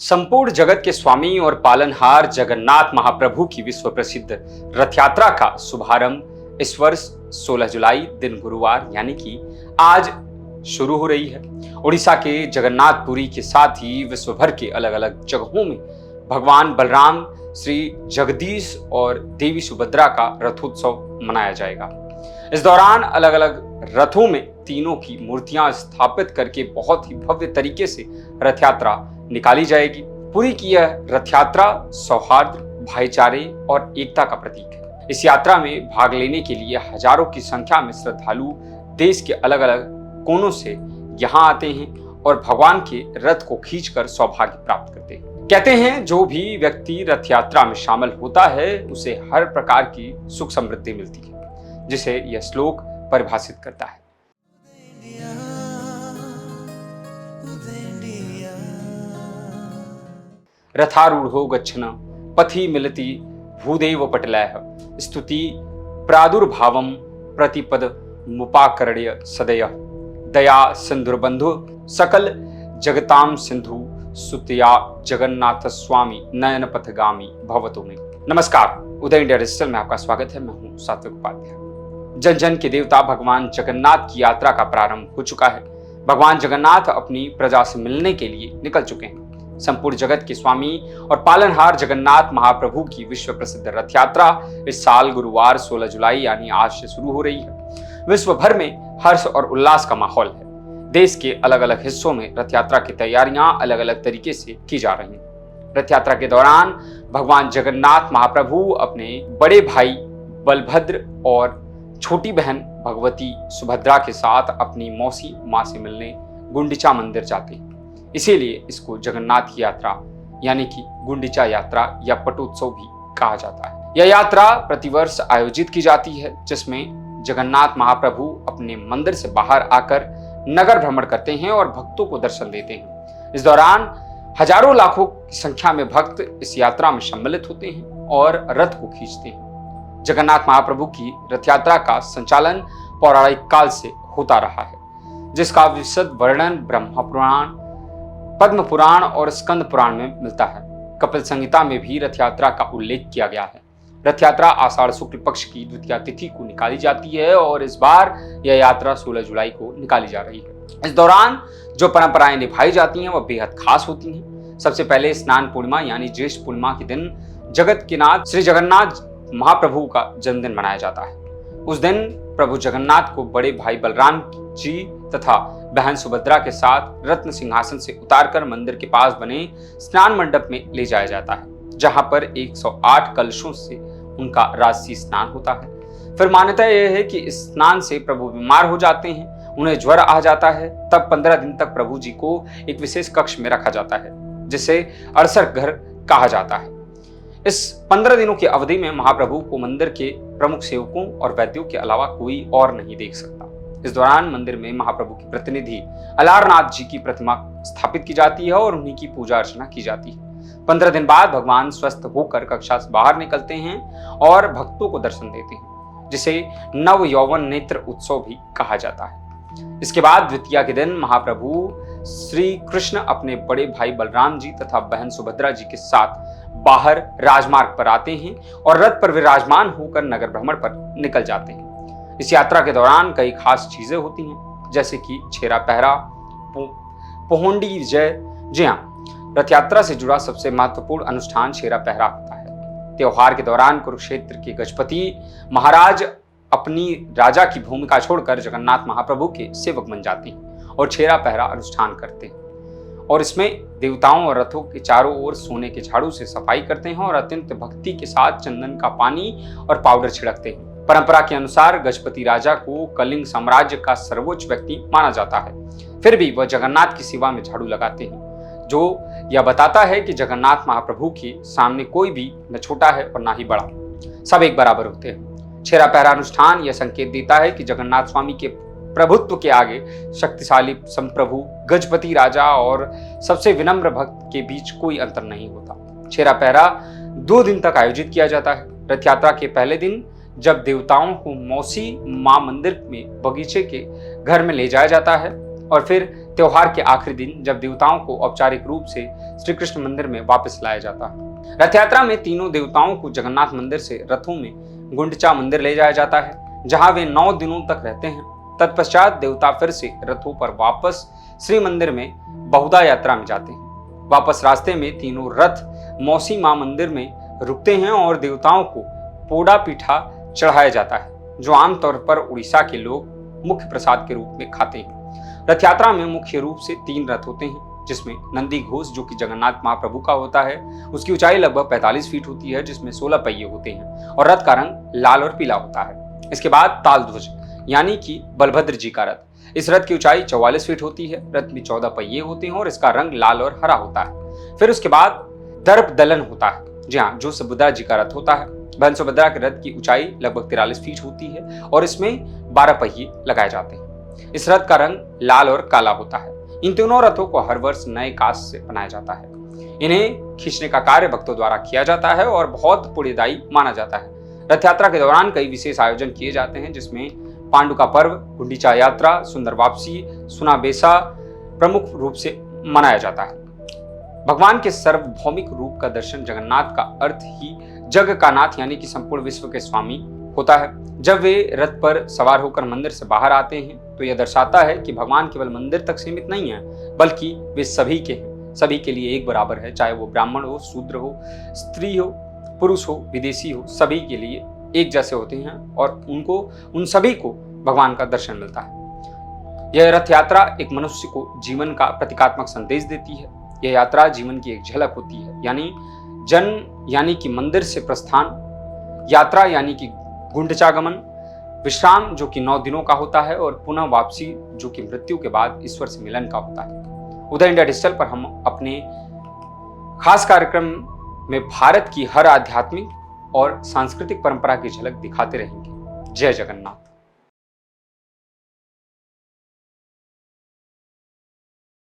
संपूर्ण जगत के स्वामी और पालनहार जगन्नाथ महाप्रभु की विश्व प्रसिद्ध रथ यात्रा का शुभारंभ इस वर्ष 16 जुलाई दिन गुरुवार यानी कि आज शुरू हो रही है। उड़ीसा के जगन्नाथपुरी के साथ ही विश्व भर के अलग अलग जगहों में भगवान बलराम, श्री जगदीश और देवी सुभद्रा का रथोत्सव मनाया जाएगा। इस दौरान अलग अलग रथों में तीनों की मूर्तियां स्थापित करके बहुत ही भव्य तरीके से रथ यात्रा निकाली जाएगी। पुरी की यह रथ यात्रा सौहार्द, भाईचारे और एकता का प्रतीक है। इस यात्रा में भाग लेने के लिए हजारों की संख्या में श्रद्धालु देश के अलग अलग कोनों से यहाँ आते हैं और भगवान के रथ को खींचकर सौभाग्य प्राप्त करते हैं। कहते हैं जो भी व्यक्ति रथ यात्रा में शामिल होता है उसे हर प्रकार की सुख समृद्धि मिलती है, जिसे यह श्लोक परिभाषित करता है। रथारूढ़ो गच्छन पथि मिलति भूदेव पटलैः स्तुति प्रादुर्भावं प्रतिपद मुपाकर्ण्य सदयः दया सिंधुर्बंधु सकल जगताम सिंधु सुतया जगन्नाथ स्वामी नयन पथगामी भवतु मे। नमस्कार, उदय इंडिया डिजिटल में आपका स्वागत है। मैं हूं सात्विक उपाध्याय। जन जन के देवता भगवान जगन्नाथ की यात्रा का प्रारंभ हो चुका है। भगवान जगन्नाथ अपनी प्रजा से मिलने के लिए निकल चुके हैं। संपूर्ण जगत के स्वामी और पालनहार जगन्नाथ महाप्रभु की विश्व प्रसिद्ध रथ यात्रा इस साल गुरुवार 16 जुलाई यानी आज से शुरू हो रही है। विश्व भर में हर्ष और उल्लास का माहौल है। देश के अलग अलग हिस्सों में रथ यात्रा की तैयारियां अलग अलग तरीके से की जा रही हैं। रथ यात्रा के दौरान भगवान जगन्नाथ महाप्रभु अपने बड़े भाई बलभद्र और छोटी बहन भगवती सुभद्रा के साथ अपनी मौसी मां से मिलने गुंडिचा मंदिर जाते हैं। इसीलिए इसको जगन्नाथ की यात्रा यानी कि गुंडिचा यात्रा या पटोत्सव भी कहा जाता है। यह यात्रा प्रतिवर्ष आयोजित की जाती है, जिसमें जगन्नाथ महाप्रभु अपने मंदिर से बाहर आकर नगर भ्रमण करते हैं और भक्तों को दर्शन देते हैं। इस दौरान हजारों लाखों की संख्या में भक्त इस यात्रा में सम्मिलित होते हैं और रथ को खींचते हैं। जगन्नाथ महाप्रभु की रथ यात्रा का संचालन पौराणिक काल से होता रहा है, जिसका विशद वर्णन ब्रह्म पुराण, पद्म पुराण और स्कंद पुराण में मिलता है। कपिल संहिता में भी रथ यात्रा का उल्लेख किया गया है। रथ यात्रा आषाढ़ शुक्ल पक्ष की द्वितीया तिथि को निकाली जाती है और इस बार यह यात्रा 16 जुलाई को निकाली जा रही है। इस दौरान जो परंपराएं निभाई जाती हैं वह बेहद खास होती हैं। सबसे पहले स्नान पूर्णिमा यानी ज्येष्ठ पूर्णिमा के दिन जगत के नाथ श्री जगन्नाथ महाप्रभु का जन्मदिन मनाया जाता है। उस दिन प्रभु जगन्नाथ को बड़े भाई बलराम जी तथा बहन सुभद्रा के साथ रत्न सिंहासन से उतारकर मंदिर के पास बने स्नान मंडप में ले जाया जाता है, जहां पर 108 कलशों से उनका राजसी स्नान होता है। फिर मान्यता यह है कि इस स्नान से प्रभु बीमार हो जाते हैं, उन्हें ज्वर आ जाता है। तब 15 दिन तक प्रभु जी को एक विशेष कक्ष में रखा जाता है, जिसे अड़सर घर कहा जाता है। इस 15 दिनों की अवधि में महाप्रभु को मंदिर के प्रमुख सेवकों और वैद्यों के अलावा कोई और नहीं देख सकता। इस दौरान मंदिर में महाप्रभु की प्रतिनिधि अलारनाथ जी की प्रतिमा स्थापित की जाती है और उन्हीं की पूजा अर्चना की जाती है। 15 दिन बाद भगवान स्वस्थ होकर कक्षा से बाहर निकलते हैं और भक्तों को दर्शन देते हैं, जिसे नव यौवन नेत्र उत्सव भी कहा जाता है। इसके बाद द्वितीया के दिन महाप्रभु श्री कृष्ण अपने बड़े भाई बलराम जी तथा बहन सुभद्रा जी के साथ बाहर राजमार्ग पर आते हैं और रथ पर विराजमान होकर नगर भ्रमण पर निकल जाते हैं। इस यात्रा के दौरान कई खास चीजें होती हैं, जैसे कि छेरा पहरा, पोहंडी विजय। जी हाँ, रथ यात्रा से जुड़ा सबसे महत्वपूर्ण अनुष्ठान छेरा पहरा होता है। त्योहार के दौरान कुरुक्षेत्र के गजपति महाराज अपनी राजा की भूमिका छोड़कर जगन्नाथ महाप्रभु के सेवक बन जाते हैं और छेरा पहरा अनुष्ठान करते हैं। और इसमें देवताओं और रथों के चारों ओर सोने के झाड़ू से सफाई करते हैं और अत्यंत भक्ति के साथ चंदन का पानी और पाउडर छिड़कते हैं। परंपरा के अनुसार गजपति राजा को कलिंग साम्राज्य का सर्वोच्च व्यक्ति माना जाता है। फिर भी वह जगन्नाथ की सेवा में झाड़ू लगाते हैं, जो यह बताता है कि जगन्नाथ महाप्रभु के सामने कोई भी न छोटा है और न ही बड़ा, सब एक बराबर होते हैं। छेरा पहरा अनुष्ठान यह संकेत देता है कि जगन्नाथ स्वामी के प्रभुत्व के आगे शक्तिशाली संप्रभु गजपति राजा और सबसे विनम्र भक्त के बीच कोई अंतर नहीं होता। छेरा पहरा 2 दिन तक आयोजित किया जाता है। रथ यात्रा के पहले दिन जब देवताओं को मौसी मां मंदिर में बगीचे के घर में ले जाया जाता है और फिर त्योहार के आखिरी दिन जब देवताओं को औपचारिक रूप से श्री कृष्ण मंदिर में वापस लाया जाता है। रथ यात्रा में तीनों देवताओं को जगन्नाथ मंदिर से रथों में गुंडीचा मंदिर ले जाया जाता है, जहां वे 9 दिनों तक रहते हैं। तत्पश्चात देवता फिर से रथों पर वापस श्री मंदिर में बहुधा यात्रा में जाते हैं। वापस रास्ते में तीनों रथ मौसी मां मंदिर में रुकते हैं और देवताओं को पोड़ा पीठा चढ़ाया जाता है, जो आमतौर पर उड़ीसा के लोग मुख्य प्रसाद के रूप में खाते हैं। रथ यात्रा में मुख्य रूप से 3 रथ होते हैं, जिसमें नंदी घोष जो कि जगन्नाथ महाप्रभु का होता है, उसकी ऊंचाई लगभग 45 फीट होती है, जिसमें 16 पहिए होते हैं और रथ का रंग लाल और पीला होता है। इसके बाद ताल ध्वज यानी कि बलभद्र जी का रथ, इस रथ की ऊंचाई 44 फीट होती है, रथ में 14 पहिए होते हैं और इसका रंग लाल और हरा होता है। फिर उसके बाद दर्प दलन होता है, जी हाँ, जो सुभद्रा जी का रथ होता है। बहन सुभद्रा के रथ की ऊंचाई लगभग 43 फीट होती है और इसमें 12 पहिए लगाए जाते हैं। इस रथ का रंग लाल और काला होता है। इन तीनों रथों को हर वर्ष नए काष्ठ से बनाया जाता है। इन्हें खींचने का कार्य भक्तों द्वारा किया जाता है और बहुत पुण्यदायी माना जाता है। रथ यात्रा के दौरान कई विशेष आयोजन किए जाते हैं, जिसमें पांडु का पर्व, गुंडीचा यात्रा, सुंदर वापसी, सुना बेसा प्रमुख रूप से मनाया जाता है। भगवान के सार्वभौमिक रूप का दर्शन जगन्नाथ का अर्थ ही जग का नाथ यानी कि संपूर्ण विश्व के स्वामी होता है। जब वे रथ पर सवार होकर मंदिर से बाहर आते हैं तो यह दर्शाता है कि भगवान केवल मंदिर तक सीमित नहीं है, बल्कि वे सभी के हैं, सभी के लिए एक बराबर है, चाहे वो ब्राह्मण हो, शूद्र हो, स्त्री हो, पुरुष हो, विदेशी हो, सभी के लिए एक जैसे होते हैं और उन सभी को भगवान का दर्शन मिलता है। यह रथ यात्रा एक मनुष्य को जीवन का प्रतीकात्मक संदेश देती है। यह यात्रा जीवन की एक झलक होती है, यानी जन्म यानी कि मंदिर से प्रस्थान, यात्रा यानी कि गुंडचागमन, विश्राम जो कि 9 दिनों का होता है और पुनः वापसी जो कि मृत्यु के बाद ईश्वर से मिलन का होता है। उदय इंडिया डिजिटल पर हम अपने खास कार्यक्रम में भारत की हर आध्यात्मिक और सांस्कृतिक परंपरा की झलक दिखाते रहेंगे। जय जगन्नाथ।